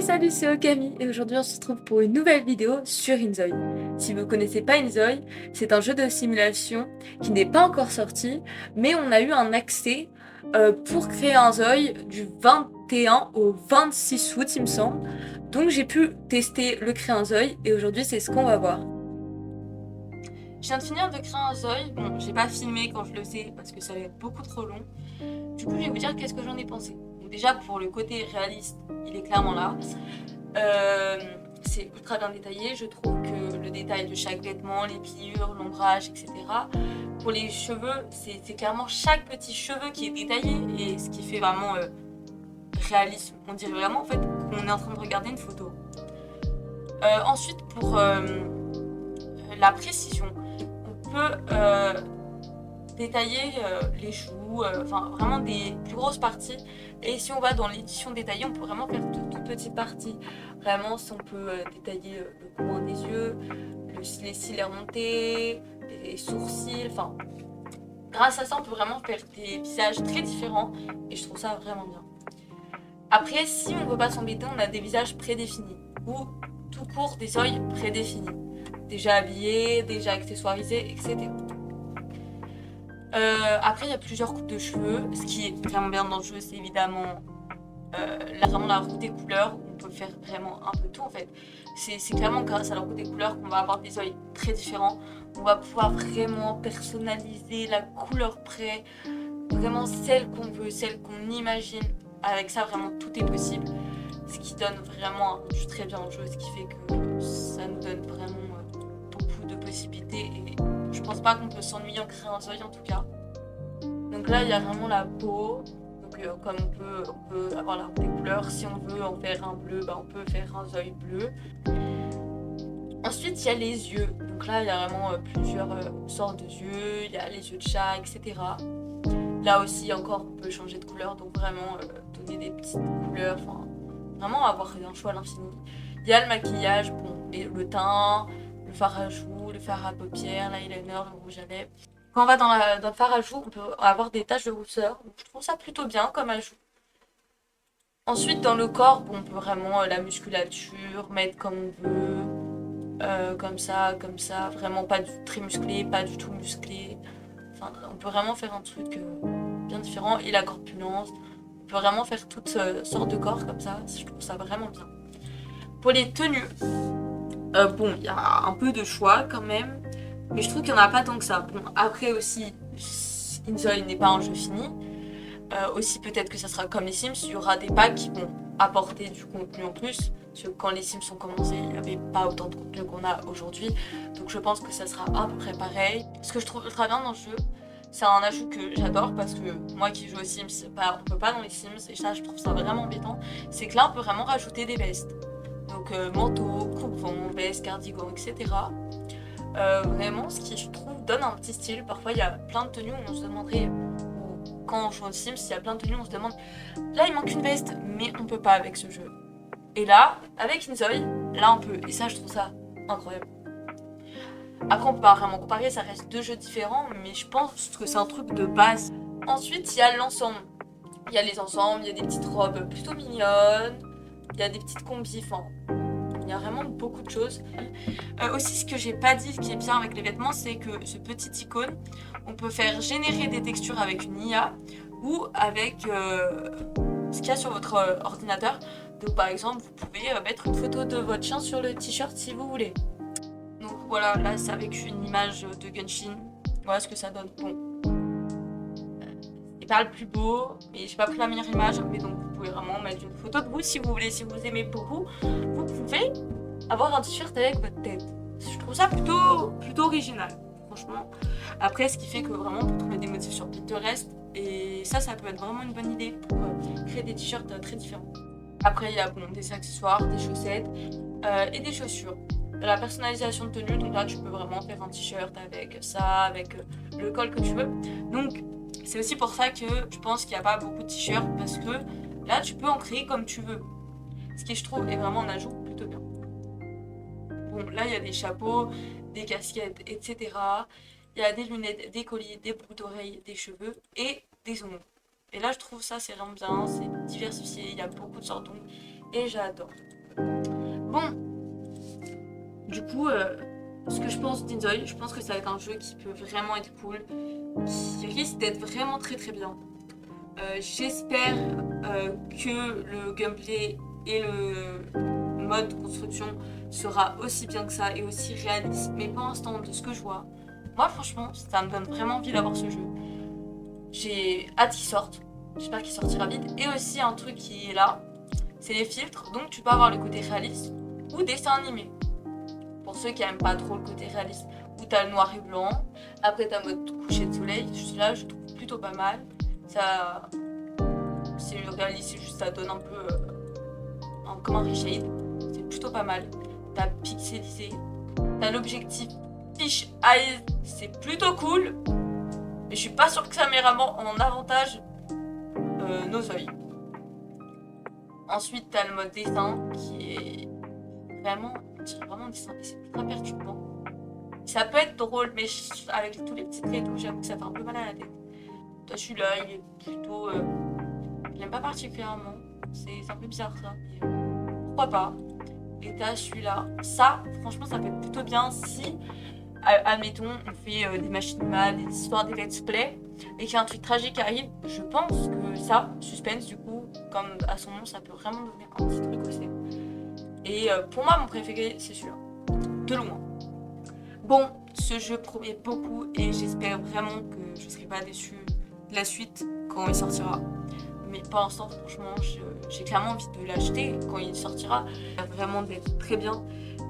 Salut, c'est Okami et aujourd'hui on se retrouve pour une nouvelle vidéo sur Inzoi. Si vous connaissez pas Inzoi, c'est un jeu de simulation qui n'est pas encore sorti, mais on a eu un accès pour créer un Zoi du 21 au 26 août il me semble. Donc j'ai pu tester le créer un Zoi et aujourd'hui c'est ce qu'on va voir. Je viens de finir de créer un Zoi, bon j'ai pas filmé quand je le faisais parce que ça allait être beaucoup trop long. Du coup je vais vous dire qu'est-ce que j'en ai pensé. Donc déjà pour le côté réaliste, il est clairement là. C'est ultra bien détaillé, je trouve que le détail de chaque vêtement, les pliures, l'ombrage, etc. Pour les cheveux, c'est clairement chaque petit cheveu qui est détaillé et ce qui fait vraiment réalisme. On dirait vraiment en fait qu'on est en train de regarder une photo. Ensuite pour la précision, on peut détailler les joues, enfin vraiment des plus grosses parties. Et si on va dans l'édition détaillée, on peut vraiment faire de toutes petites parties. Vraiment, si on peut détailler le coin des yeux, les cils remontés, les sourcils, enfin grâce à ça, on peut vraiment faire des visages très différents et je trouve ça vraiment bien. Après, si on ne veut pas s'embêter, on a des visages prédéfinis ou tout court des yeux prédéfinis, déjà habillés, déjà accessoirisés, etc. Après, il y a plusieurs coupes de cheveux. Ce qui est vraiment bien dans le jeu, c'est évidemment vraiment la roue des couleurs. On peut faire vraiment un peu tout en fait. C'est clairement grâce à la roue des couleurs qu'on va avoir des yeux très différents. On va pouvoir vraiment personnaliser la couleur près, vraiment celle qu'on veut, celle qu'on imagine. Avec ça, vraiment tout est possible. Ce qui donne vraiment un rendu très bien au jeu, ce qui fait que ça nous donne vraiment beaucoup de possibilités. Et je pense pas qu'on peut s'ennuyer en créant un œil en tout cas. Donc là, il y a vraiment la peau. Donc comme on peut avoir la roue des couleurs, si on veut en faire un bleu, bah, on peut faire un œil bleu. Ensuite, il y a les yeux. Donc là, il y a vraiment plusieurs sortes de yeux. Il y a les yeux de chat, etc. Là aussi, encore, on peut changer de couleur. Donc vraiment donner des petites couleurs. Enfin, vraiment avoir un choix à l'infini. Il y a le maquillage, bon, le teint, le fard à joues, le fard à paupières, l'eyeliner, le rouge à lèvres. Quand on va dans le fard à joues, on peut avoir des taches de rousseur. Donc, je trouve ça plutôt bien comme ajout. Ensuite, dans le corps, bon, on peut vraiment la musculature, mettre comme on veut, comme ça, vraiment pas très musclé, pas du tout musclé. Enfin, on peut vraiment faire un truc bien différent. Et la corpulence, on peut vraiment faire toutes sortes de corps comme ça. Je trouve ça vraiment bien. Pour les tenues, bon, il y a un peu de choix quand même. Mais je trouve qu'il n'y en a pas tant que ça. Bon, après aussi, Inzoi n'est pas un jeu fini. Aussi, peut-être que ça sera comme les Sims, il y aura des packs qui vont apporter du contenu en plus. Parce que quand les Sims ont commencé, il n'y avait pas autant de contenu qu'on a aujourd'hui. Donc je pense que ça sera à peu près pareil. Ce que je trouve ultra bien dans le jeu, c'est un ajout que j'adore parce que moi qui joue aux Sims, bah, on peut pas dans les Sims et ça je trouve ça vraiment embêtant. C'est que là on peut vraiment rajouter des vestes. Donc manteau, coupe-vent, veste, cardigan, etc. Vraiment, ce qui je trouve donne un petit style. Parfois il y a plein de tenues où on se demanderait, ou quand on joue aux Sims, il y a plein de tenues où on se demande, là il manque une veste, mais on peut pas avec ce jeu. Et là, avec Inzoi, là on peut. Et ça je trouve ça incroyable. Après on peut pas vraiment comparer, ça reste deux jeux différents, mais je pense que c'est un truc de base. Ensuite il y a l'ensemble. Il y a les ensembles, il y a des petites robes plutôt mignonnes, il y a des petites combis, enfin, il y a vraiment beaucoup de choses. Aussi, ce que j'ai pas dit, ce qui est bien avec les vêtements, c'est que ce petit icône, on peut faire générer des textures avec une IA ou avec ce qu'il y a sur votre ordinateur. Donc par exemple, vous pouvez mettre une photo de votre chien sur le t-shirt si vous voulez. Donc voilà, là c'est avec une image de Genshin. Voilà ce que ça donne. Bon, c'est pas le plus beau, mais j'ai pas pris la meilleure image. Mais donc vous pouvez vraiment mettre une photo de vous si vous voulez, si vous aimez beaucoup. Vous pouvez avoir un t-shirt avec votre tête. Je trouve ça plutôt original, franchement. Après, ce qui fait que vraiment on peut trouver des motifs sur Pinterest. Et ça peut être vraiment une bonne idée pour créer des t-shirts très différents. Après, il y a bon, des accessoires, des chaussettes et des chaussures. La personnalisation de tenue, donc là tu peux vraiment faire un t-shirt avec ça, avec le col que tu veux. Donc c'est aussi pour ça que je pense qu'il n'y a pas beaucoup de t-shirts parce que là tu peux en créer comme tu veux. Ce qui je trouve est vraiment un ajout plutôt bien. Bon, là il y a des chapeaux, des casquettes, etc. Il y a des lunettes, des colliers, des boucles d'oreilles, des cheveux et des ongles. Et là je trouve ça c'est vraiment bien, c'est diversifié, il y a beaucoup de sortes d'ongles et j'adore. Bon, du coup, ce que je pense d'Inzoi, je pense que ça va être un jeu qui peut vraiment être cool, qui risque d'être vraiment très très bien. J'espère que le gameplay et le mode construction sera aussi bien que ça et aussi réaliste. Mais pour l'instant, de ce que je vois, moi franchement, ça me donne vraiment envie d'avoir ce jeu. J'ai hâte qu'il sorte. J'espère qu'il sortira vite. Et aussi un truc qui est là, c'est les filtres. Donc tu peux avoir le côté réaliste ou dessin animé. Pour ceux qui n'aiment pas trop le côté réaliste, où t'as le noir et blanc. Après t'as mode coucher de soleil. Celui-là, je trouve plutôt pas mal. Ça, c'est réaliste, c'est juste ça donne un peu comme un reshade. C'est plutôt pas mal. T'as pixelisé. T'as l'objectif Fish Eyes, c'est plutôt cool. Mais je suis pas sûre que ça met vraiment en avantage nos yeux. Ensuite, t'as le mode dessin qui est vraiment, vraiment dessin et c'est très perturbant. Ça peut être drôle, mais avec tous les petits traits et tout, j'avoue que ça fait un peu mal à la tête. Toi, celui-là, il est plutôt. Je l'aime pas particulièrement. C'est un peu bizarre ça, mais pourquoi pas. Et t'as celui-là. Ça, franchement, ça peut être plutôt bien si, admettons, on fait des machinima, des histoires, des let's play, et qu'il y a un truc tragique arrive. Je pense que ça, suspense, du coup, comme à son nom, ça peut vraiment donner un petit truc aussi. Et pour moi, mon préféré, c'est celui-là. De loin. Bon, ce jeu promet beaucoup et j'espère vraiment que je ne serai pas déçue de la suite quand il sortira. Mais pour l'instant, franchement, j'ai clairement envie de l'acheter quand il sortira. Il va vraiment d'être très bien.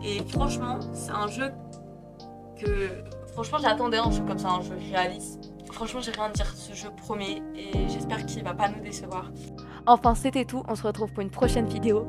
Et franchement, c'est un jeu que... Franchement, j'attendais un jeu comme ça, un jeu réaliste. Franchement, j'ai rien à dire, ce jeu promet et j'espère qu'il va pas nous décevoir. Enfin, c'était tout, on se retrouve pour une prochaine vidéo.